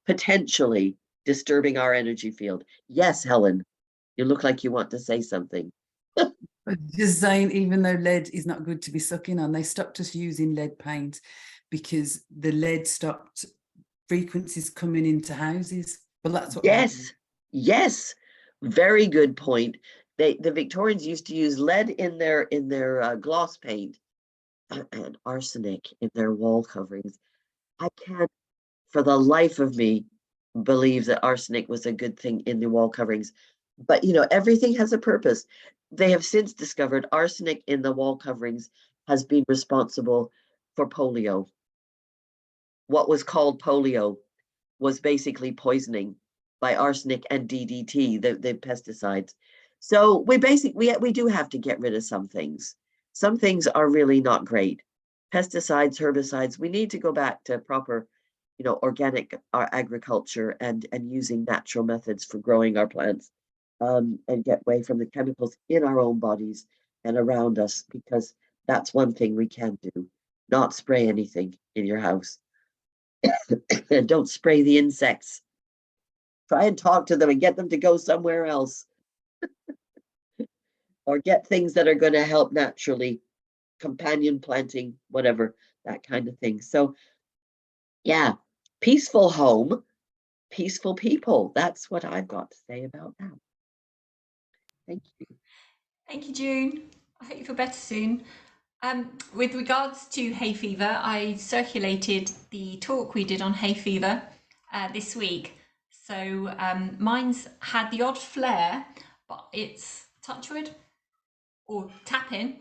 D: potentially disturbing our energy field. Yes, Helen, you look like you want to say something.
C: Just saying, even though lead is not good to be sucking on, they stopped us using lead paint because the lead stopped frequencies coming into houses. But that's what.
D: Yes, very good point. The Victorians used to use lead in their gloss paint and arsenic in their wall coverings. I can't, for the life of me, believe that arsenic was a good thing in the wall coverings. But you know, everything has a purpose. They have since discovered arsenic in the wall coverings has been responsible for polio. What was called polio was basically poisoning by arsenic and DDT, the pesticides. So we do have to get rid of some things. Some things are really not great. Pesticides, herbicides, we need to go back to proper, you know, organic agriculture and using natural methods for growing our plants, and get away from the chemicals in our own bodies and around us, because that's one thing we can do. Not spray anything in your house. And don't spray the insects. Try and talk to them and get them to go somewhere else. Or get things that are going to help naturally, companion planting, whatever, that kind of thing. So yeah, peaceful home, peaceful people. That's what I've got to say about that. Thank you.
A: Thank you, June. I hope you feel better soon. With regards to hay fever, I circulated the talk we did on hay fever this week. So mine's had the odd flare, but it's touchwood or tapping,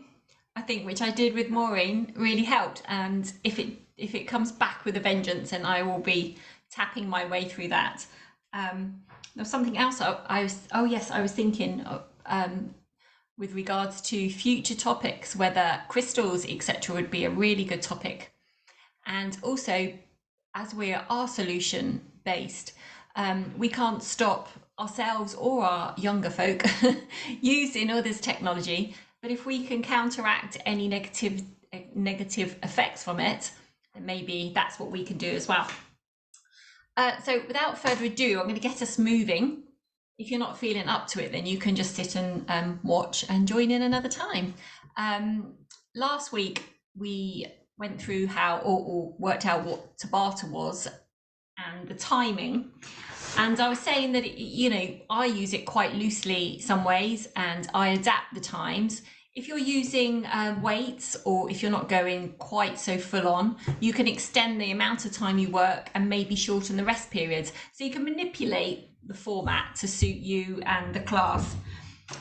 A: I think, which I did with Maureen, really helped. And if it comes back with a vengeance, then I will be tapping my way through that. There's something else I was thinking with regards to future topics, whether crystals, etc., would be a really good topic. And also, as we are solution based, we can't stop ourselves or our younger folk using all this technology. But if we can counteract any negative effects from it, then maybe that's what we can do as well. So without further ado, I'm going to get us moving. If you're not feeling up to it, then you can just sit and watch and join in another time. Last week, we went through how, or worked out what Tabata was and the timing. And I was saying that, you know, I use it quite loosely some ways and I adapt the times. If you're using weights, or if you're not going quite so full on, you can extend the amount of time you work and maybe shorten the rest periods. So you can manipulate the format to suit you and the class.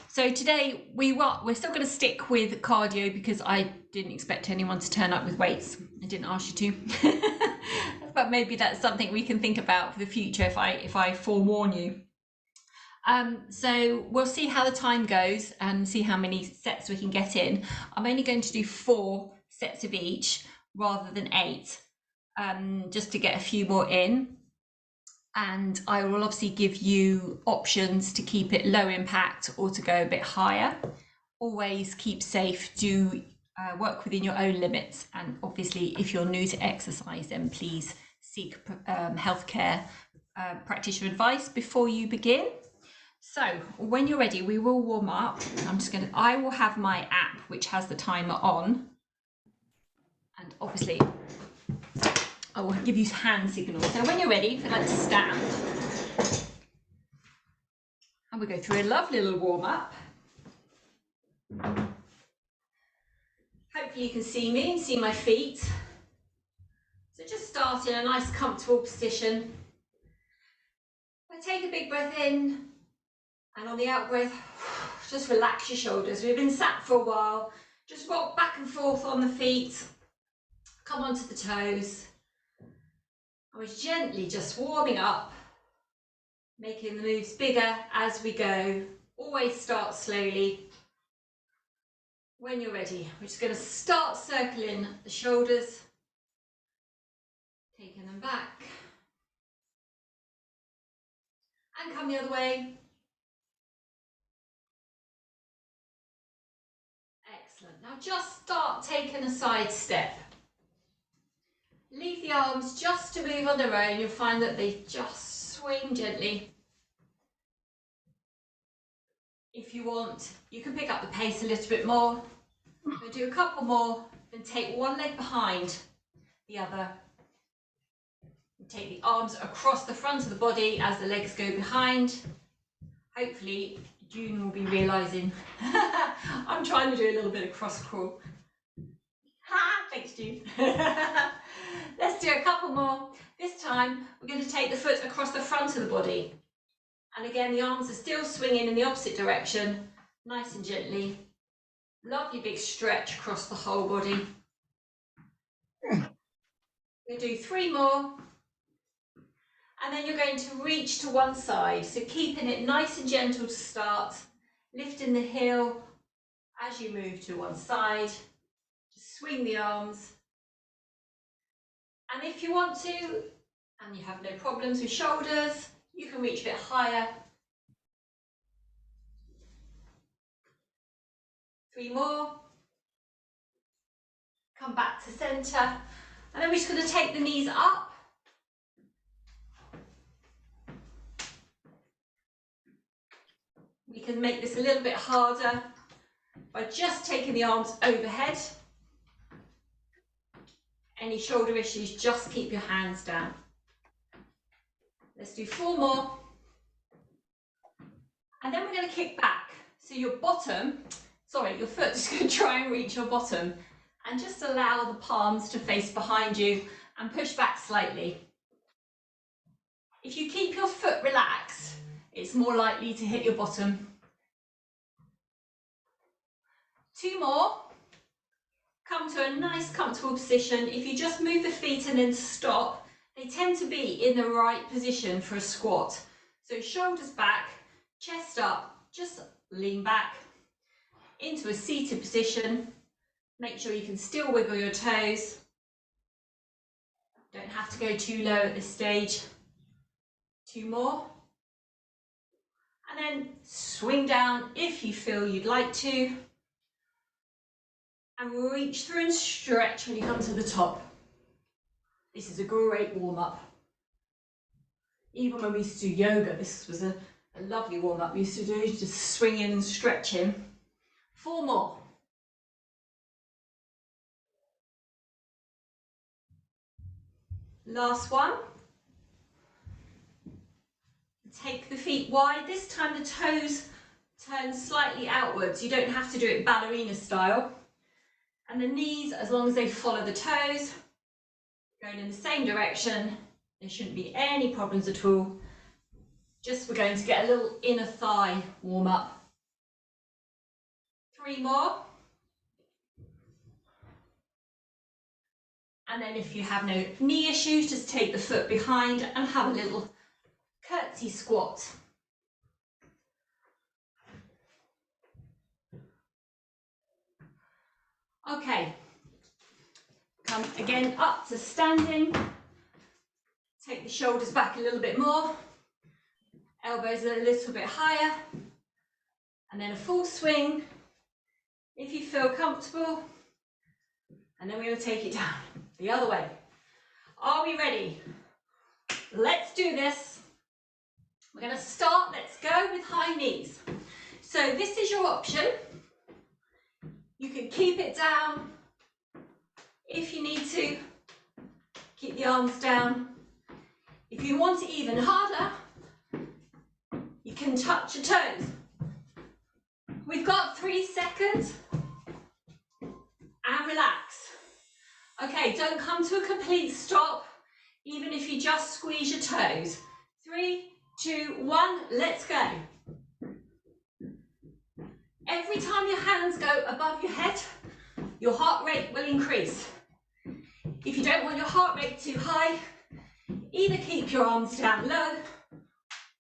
A: So today we're still going to stick with cardio because I didn't expect anyone to turn up with weights. I didn't ask you to. But maybe that's something we can think about for the future if I forewarn you. So we'll see how the time goes and see how many sets we can get in. I'm only going to do 4 sets of each rather than 8, just to get a few more in. And I will obviously give you options to keep it low impact or to go a bit higher. Always keep safe, do work within your own limits. And obviously, if you're new to exercise, then please seek healthcare practitioner advice before you begin. So when you're ready, we will warm up. I will have my app, which has the timer on. And obviously, I will give you hand signals. So when you're ready, if you'd like to stand, and we go through a lovely little warm up. Hopefully you can see me and see my feet. So just start in a nice comfortable position. I take a big breath in, and on the out breath, just relax your shoulders. We've been sat for a while. Just rock back and forth on the feet. Come onto the toes. And we're gently just warming up, making the moves bigger as we go. Always start slowly. When you're ready, we're just going to start circling the shoulders, taking them back, and come the other way. Excellent. Now just start taking a side step. Leave the arms just to move on their own. You'll find that they just swing gently. If you want, you can pick up the pace a little bit more. We'll do a couple more, then take one leg behind the other. And take the arms across the front of the body as the legs go behind. Hopefully, June will be realising I'm trying to do a little bit of cross crawl. Ha! Thanks, June. Let's do a couple more. This time, we're going to take the foot across the front of the body. And again, the arms are still swinging in the opposite direction, nice and gently. Lovely big stretch across the whole body. We'll do 3 more. And then you're going to reach to one side. So keeping it nice and gentle to start, lifting the heel as you move to one side. Just swing the arms. And if you want to, and you have no problems with shoulders, you can reach a bit higher. 3 more. Come back to centre. And then we're just going to take the knees up. We can make this a little bit harder by just taking the arms overhead. Any shoulder issues, just keep your hands down. Let's do 4 more. And then we're going to kick back. So your foot is going to try and reach your bottom. And just allow the palms to face behind you and push back slightly. If you keep your foot relaxed, it's more likely to hit your bottom. 2 more. Come to a nice comfortable position. If you just move the feet and then stop, they tend to be in the right position for a squat. So shoulders back, chest up, just lean back into a seated position. Make sure you can still wiggle your toes. Don't have to go too low at this stage. 2 more. And then swing down if you feel you'd like to. And reach through and stretch when you come to the top. This is a great warm-up. Even when we used to do yoga, this was a lovely warm-up we used to do, just swinging and stretching. 4 more. Last one. Take the feet wide. This time the toes turn slightly outwards. You don't have to do it ballerina style. And the knees, as long as they follow the toes, going in the same direction, there shouldn't be any problems at all. Just we're going to get a little inner thigh warm up. 3 more. And then if you have no knee issues, just take the foot behind and have a little curtsy squat. Okay, come again up to standing. Take the shoulders back a little bit more. Elbows a little bit higher. And then a full swing, if you feel comfortable. And then we're going to take it down the other way. Are we ready? Let's do this. We're going to start, let's go with high knees. So this is your option. You can keep it down if you need to. Keep the arms down. If you want it even harder, you can touch your toes. We've got 3 seconds and relax. Okay, don't come to a complete stop, even if you just squeeze your toes. 3, 2, 1, let's go. Every time your hands go above your head, your heart rate will increase. If you don't want your heart rate too high, either keep your arms down low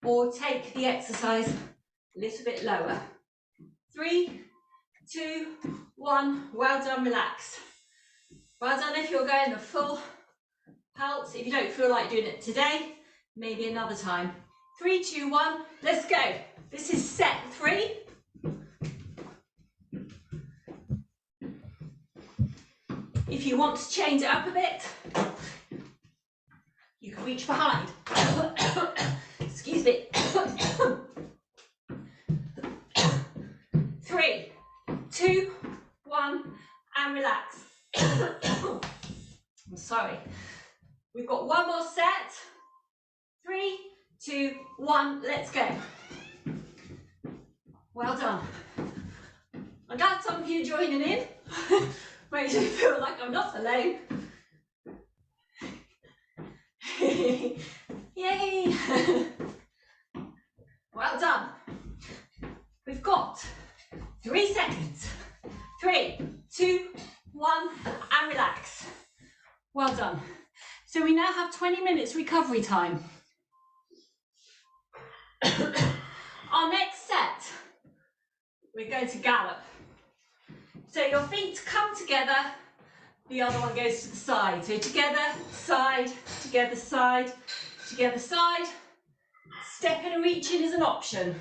A: or take the exercise a little bit lower. 3, 2, 1, well done, relax. Well done if you're going the full pelt. If you don't feel like doing it today, maybe another time. 3, 2, 1, let's go. This is set 3. If you want to change it up a bit, you can reach behind. Excuse me. 3, 2, 1, and relax. I'm sorry. We've got one more set. 3, 2, 1, let's go. Well done. I got some of you joining in. Makes me feel like I'm not alone. Yay! Well done. We've got 3 seconds. 3, 2, 1, and relax. Well done. So we now have 20 minutes recovery time. Our next set, we're going to gallop. So your feet come together, the other one goes to the side. So together, side, together, side, together, side. Stepping and reaching is an option.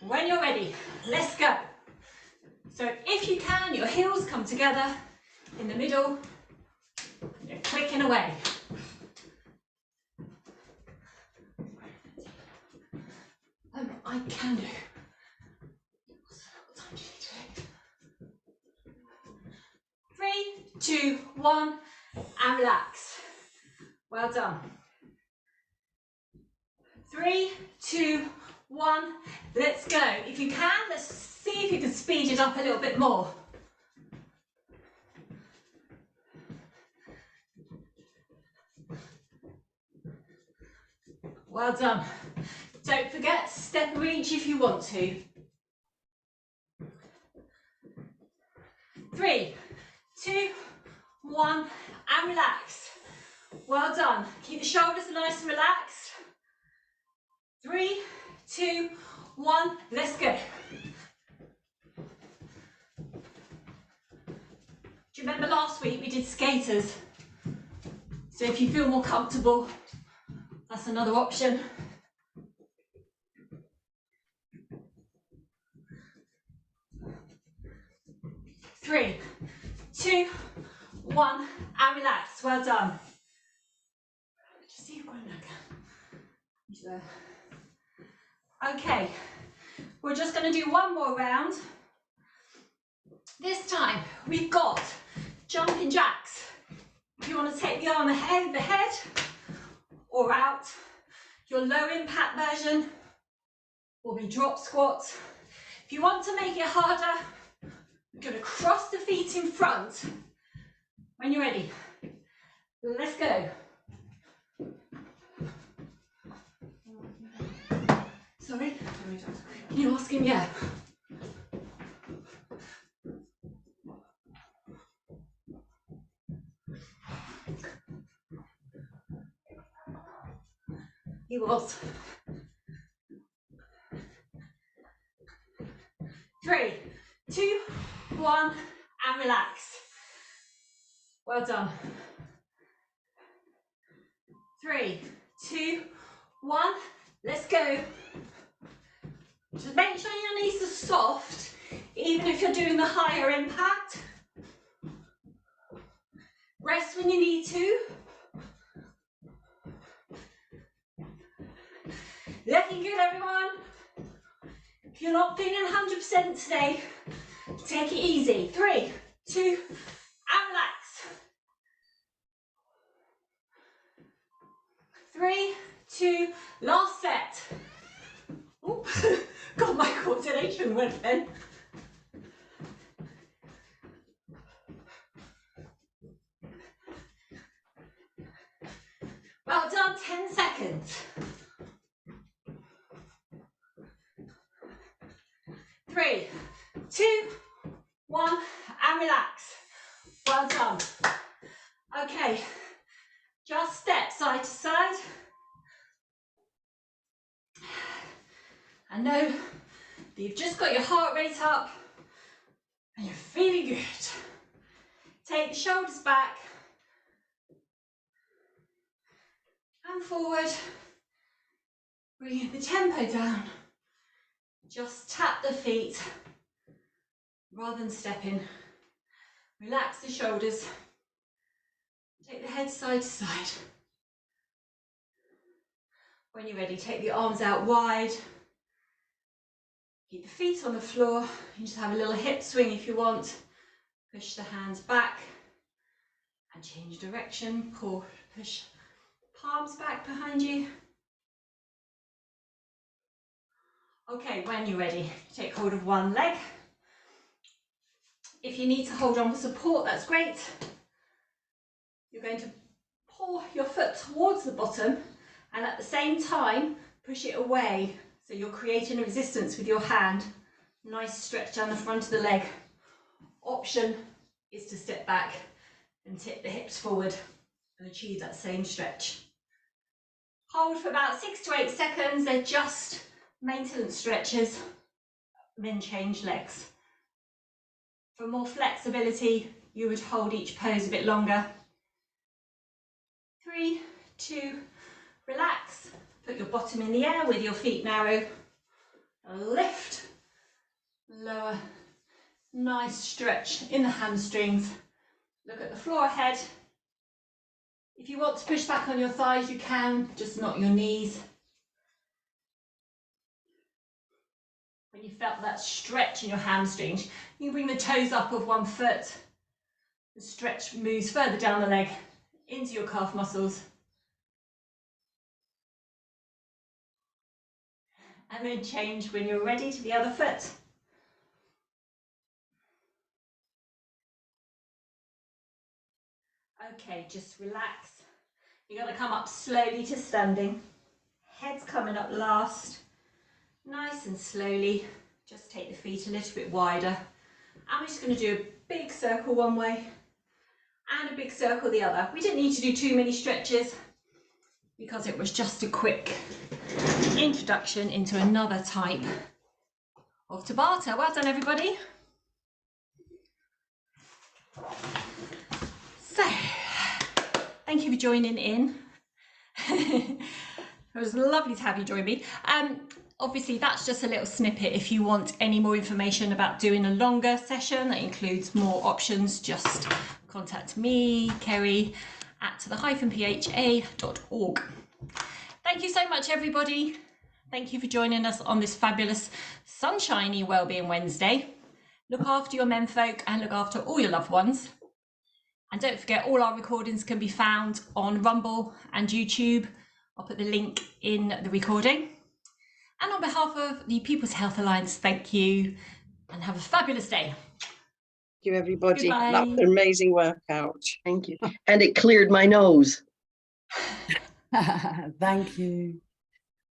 A: When you're ready, let's go. So if you can, your heels come together in the middle, you're clicking away. I can do. What time do you need to do? 3, 2, 1, and relax. Well done. 3, 2, 1, let's go. If you can, let's see if you can speed it up a little bit more. Well done. Don't forget, step and reach if you want to. 3, 2, 1, and relax. Well done. Keep the shoulders nice and relaxed. 3, 2, 1, let's go. Do you remember last week we did skaters? So if you feel more comfortable, that's another option. 3, 2, 1, and relax. Well done. Just see if I've got a Okay, we're just going to do one more round. This time we've got jumping jacks. If you want to take the arm ahead of the head or out, Your low impact version will be drop squats. If you want to make it harder, you're going to cross the feet in front. When you're ready, let's go. Sorry, can you ask him? Yeah. He was. 3, 2, 1, and relax. Well done. 3, 2, 1, let's go. Just make sure your knees are soft, even if you're doing the higher impact. Rest when you need to. Looking good, everyone. If you're not feeling 100% today, take it easy. 3, 2, and relax. 3, 2, last set. Oh, God, my coordination went then. Well done, 10 seconds. 3, 2, 1, and relax. Well done. Okay, just step side to side. And know that you've just got your heart rate up and you're feeling good. Take the shoulders back and forward. Bring the tempo down. Just tap the feet rather than stepping. Relax the shoulders. Take the head side to side. When you're ready, take the arms out wide. Keep the feet on the floor. You just have a little hip swing if you want. Push the hands back and change direction. Push palms back behind you. Okay, when you're ready, take hold of one leg. If you need to hold on for support, that's great. You're going to pull your foot towards the bottom and at the same time, push it away. So you're creating a resistance with your hand. Nice stretch down the front of the leg. Option is to step back and tip the hips forward and achieve that same stretch. Hold for about 6 to 8 seconds. They're just maintenance stretches, then change legs. For more flexibility, you would hold each pose a bit longer. 3, 2, relax. Put your bottom in the air with your feet narrow. Lift, lower. Nice stretch in the hamstrings. Look at the floor ahead. If you want to push back on your thighs, you can, just not your knees. When you felt that stretch in your hamstrings, you can bring the toes up of one foot. The stretch moves further down the leg into your calf muscles. And then change when you're ready to the other foot. Okay, just relax. You're going to come up slowly to standing. Head's coming up last. Nice and slowly. Just take the feet a little bit wider. And we're just going to do a big circle one way and a big circle the other. We didn't need to do too many stretches because it was just a quick introduction into another type of Tabata. Well done, everybody. So, thank you for joining in. It was lovely to have you join me. Obviously, that's just a little snippet. If you want any more information about doing a longer session that includes more options, just contact me, Kerry, at the-pha.org. Thank you so much, everybody. Thank you for joining us on this fabulous, sunshiny Wellbeing Wednesday. Look after your menfolk and look after all your loved ones. And don't forget, all our recordings can be found on Rumble and YouTube. I'll put the link in the recording. And on behalf of the People's Health Alliance, thank you and have a fabulous day.
E: Thank you, everybody.
A: Goodbye.
E: That was an amazing workout.
D: Thank you. And it cleared my nose.
C: Thank you.